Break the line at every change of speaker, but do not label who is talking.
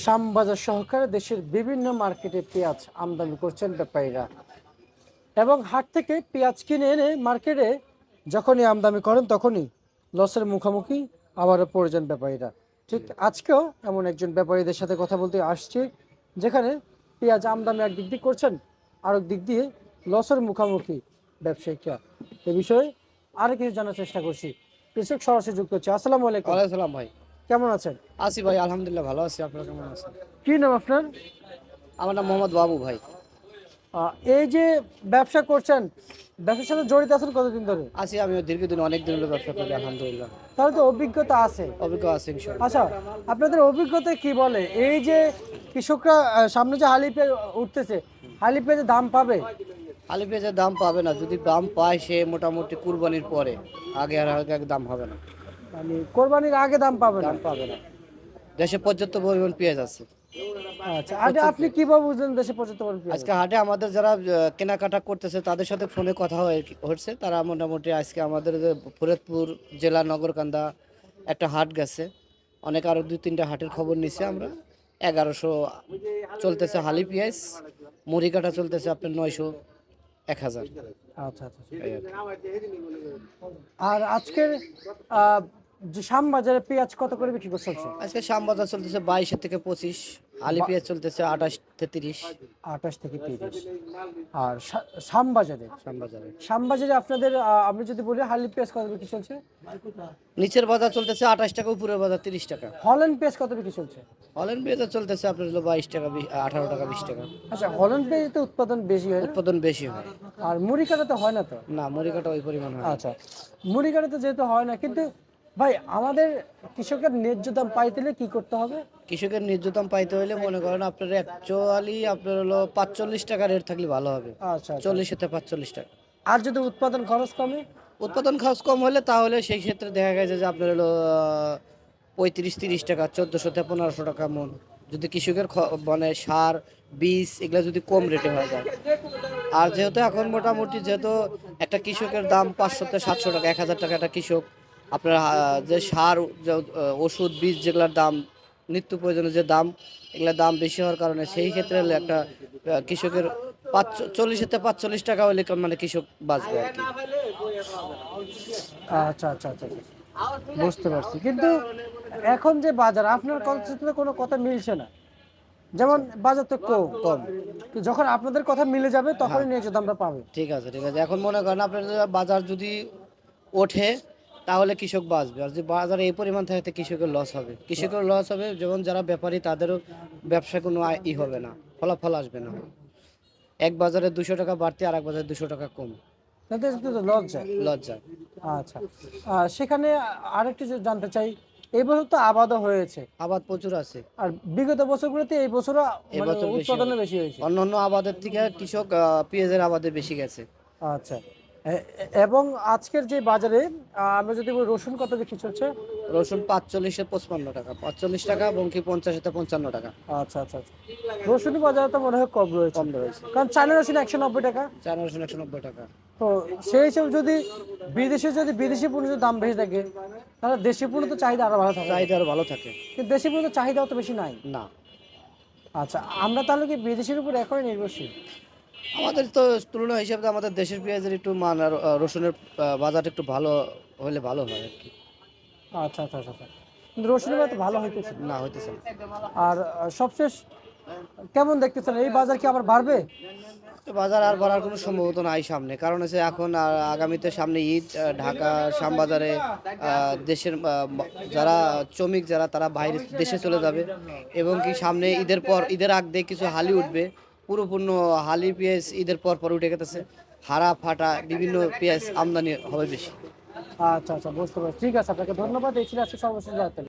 শ্যামবাজার সহকারে দেশের বিভিন্ন মার্কেটে পেঁয়াজ আমদানি করছেন ব্যাপারীরা এবং হাট থেকে পেঁয়াজ কিনে এনে মার্কেটে যখনই আমদানি করেন তখনই লসের মুখোমুখি আবারও পড়ে যান ব্যাপারীরা। ঠিক আজকেও এমন একজন ব্যাপারীদের সাথে কথা বলতে আসছি, যেখানে পেঁয়াজ আমদানি একদিক দিয়ে করছেন, আরেক দিক দিয়ে লসের মুখোমুখি ব্যবসায়িকরা। এ বিষয়ে আরো কিছু জানার চেষ্টা করছি। কৃষক সরাসরি যুক্ত হচ্ছে। আসসালামু আলাইকুম।
ওয়ালাইকুম সালাম ভাই।
কেমন আছেন?
আছি ভাই, আলহামদুলিল্লাহ ভালো আছি। আপনারা কেমন আছেন?
কি নাম আপনার?
আমার নাম মোহাম্মদ বাবু ভাই।
এই যে ব্যবসা করছেন, ব্যবসার সাথে জড়িত আছেন কতদিন ধরে?
আছি আমি দীর্ঘদিন, অনেক দিন হলো ব্যবসা করি, আলহামদুলিল্লাহ।
তাহলে তো অভিজ্ঞতা আছে।
অভিজ্ঞ আছে ইনশাআল্লাহ।
আচ্ছা, আপনাদের অভিজ্ঞতা কি বলে এই যে কৃষকরা সামনে যে হালি পেঁয়াজ উঠতেছে, হালি পেঁয়াজের দাম পাবে?
আলু পেঁয়াজের দাম পাবে না, যদি দাম পায় সে মোটামুটি কুরবানির পরে, আগে আর আগে দাম হবে না।
মানে কোরবানির আগে দাম পাবে না?
দাম পাবে না। দেশে পর্যাপ্ত পরিমাণ পেঁয়াজ আছে।
আচ্ছা, আর আপনি কিভাবে বুঝলেন দেশে পর্যন্ত পেঁয়াজ?
আজকে হাটে আমাদের যারা কেনাকাটা করতেছে তাদের সাথে ফোনে কথা হচ্ছে, তারা মোটামুটি আজকে আমাদের যে ফরিদপুর জেলা নগরকান্দা একটা হাট গেছে, অনেক আরো 2-3টা হাটের খবর নিচ্ছে আমরা। 1100 চলতেছে হালি পেঁয়াজ, মুড়ি কাটা চলতেছে আপনার 900, 1000।
আচ্ছা আচ্ছা। আর আজকের আহ, যে শ্যামবাজারে পেঁয়াজ কত করে বিক্রি করছে?
আজকে শ্যামবাজার চলতেছে 22 থেকে 25, আলি পেঁয়াজ চলতেছে 28 থেকে 30।
28 থেকে 30। আর শ্যামবাজারে, শ্যামবাজারে আপনাদের আমি যদি বলি হালি পেঁয়াজ কত বিক্রি চলছে?
নিচের বাজার চলতেছে 28 টাকা, উপরের বাজার 30 টাকা।
হল্যান্ড পেঁয়াজ কত বিক্রি চলছে?
হল্যান্ড পেঁয়াজ চলতেছে আপনার হলো 22 টাকা, 18 টাকা, 20 টাকা।
আচ্ছা, হল্যান্ড পেঁয়াজতে উৎপাদন বেশি হয় না?
উৎপাদন বেশি হয়।
আর মুড়ি কাটাতে হয় না তো?
না, মুড়ি কাটা ওই পরিমাণ হয় না।
আচ্ছা, মুড়ি কাটাতে যেহেতু হয় না, কিন্তু ভাই আমাদের কৃষকের ন্যায্য দাম পাইতে হলে কি করতে হবে?
কৃষকের ন্যায্য দাম পাইতে হলে মনে করেন আপনার অ্যাকচুয়ালি আপনার হলো 45 টাকা রেট থাকলে ভালো হবে।
আচ্ছা আচ্ছা।
40 থেকে 45 টাকা।
আর যদি উৎপাদন খরচ কমে?
উৎপাদন খরচ কম হলে তাহলে সেই ক্ষেত্রে দেখা গেছে যে আপনার হলো 35-30 টাকা, 1400 থেকে 1500 টাকা মন। যদি কৃষকের মানে সার, বীজ এগুলো যদি কম রেটে হয়ে যায়। আর যেহেতু এখন মোটামুটি যেহেতু একটা কৃষকের দাম 500 থেকে 700 টাকা, 1000 টাকা একটা কৃষক, আপনার যে সার, ওষুধ, বীজ যেগুলোর দাম, নিত্য প্রয়োজনীয় যে দাম, এগুলোর দাম বেশি হওয়ার কারণে সেই ক্ষেত্রে হলে একটা কৃষকের 40 থেকে 45 টাকা হলে মানে কৃষক বাঁচবে আর কি।
আচ্ছা আচ্ছা আচ্ছা আচ্ছা। বুঝতে পারছি, কিন্তু এখন যে বাজার আপনার কথার সাথে কোনো কথা মিলছে না। যেমন বাজার তো কম কম, তো যখন আপনাদের কথা মিলে যাবে তখনই ন্যায্য দামটা পাবে।
ঠিক আছে, ঠিক আছে। এখন মনে করেন আপনার বাজার যদি ওঠে তাহলে কৃষক বাঁচবে, আর যদি বাজারে এই পরিমাণ থাকে কৃষকের লস হবে। কৃষকের লস হবে, যেমন যারা ব্যাপারী তাদেরও ব্যবসা কোনো হবে না, ফলাফল আসবে না। এক বাজারে 200 টাকা বাড়তি, আর এক বাজারে 200 টাকা কম,
তাতে একটু তো লজ্জা।
লজ্জা।
আচ্ছা, সেখানে আরেকটু জানতে চাই, এই বছর তো আবাদও হয়েছে,
আবাদ প্রচুর আছে।
আর বিগত বছরগুলোতে এই বছরও
এই
মানে
বছর
উৎপাদনও বেশি হয়েছে।
অন্যান্য আবাদের থেকে কৃষক পেঁয়াজের আবাদে বেশি গেছে।
আচ্ছা, এবং আজকের যে বাজারে আমরা যদি বলি রসুন কত বিক্রি চলছে?
রসুন 45 থেকে 55 টাকা, 45 টাকা, বঙ্কি 50 থেকে 55 টাকা।
আচ্ছা আচ্ছা আচ্ছা। রসুন বাজারে তো মনে হয় কম রয়েছে।
কম রয়েছে,
কারণ চায়না রসুন 190 টাকা।
চায়না রসুন 190 টাকা।
তো সেই হিসেবে যদি বিদেশি পণ্যের দাম বেশি থাকে, তাহলে দেশি পণ্য তো চাহিদা আরো ভালো থাকে।
চাহিদা আরো ভালো থাকে,
কিন্তু দেশি পণ্য চাহিদা অত বেশি নাই
না।
আচ্ছা, আমরা তাহলে কি বিদেশের উপর এখনই নির্ভরশীল?
আমাদের তো তুলনা হিসাবে আমাদের দেশের পেঁয়াজের একটু মান আর রসুনের বাজার একটু ভালো হলে ভালো হয় আর কি।
আচ্ছা আচ্ছা আচ্ছা আচ্ছা। কিন্তু রসুনের বাজার তো ভালো হইতেছে
না, হইতেছে না।
আর সবশেষ কেমন দেখতেছেন এই বাজার কি আবার বাড়বে?
তো বাজার আর বাড়ার কোনো সম্ভাবনা নাই সামনে, কারণ হচ্ছে এখন আগামীতে সামনে ঈদ, ঢাকা শ্যামবাজারে দেশের যারা শ্রমিক যারা তারা বাইরে দেশে চলে যাবে, এবং কি সামনে ঈদের পর, ঈদের আগ দিয়ে কিছু হালি উঠবে। পুরোপূর্ণ হালি পেঁয়াজ ঈদের পর পর উঠে গেছে, হারা ফাটা বিভিন্ন পেঁয়াজ আমদানি হবে বেশি।
আচ্ছা আচ্ছা, বুঝতে পারছি। ঠিক আছে, আপনাকে ধন্যবাদ। এই ছিল আজকে সর্বশেষ বার্তা।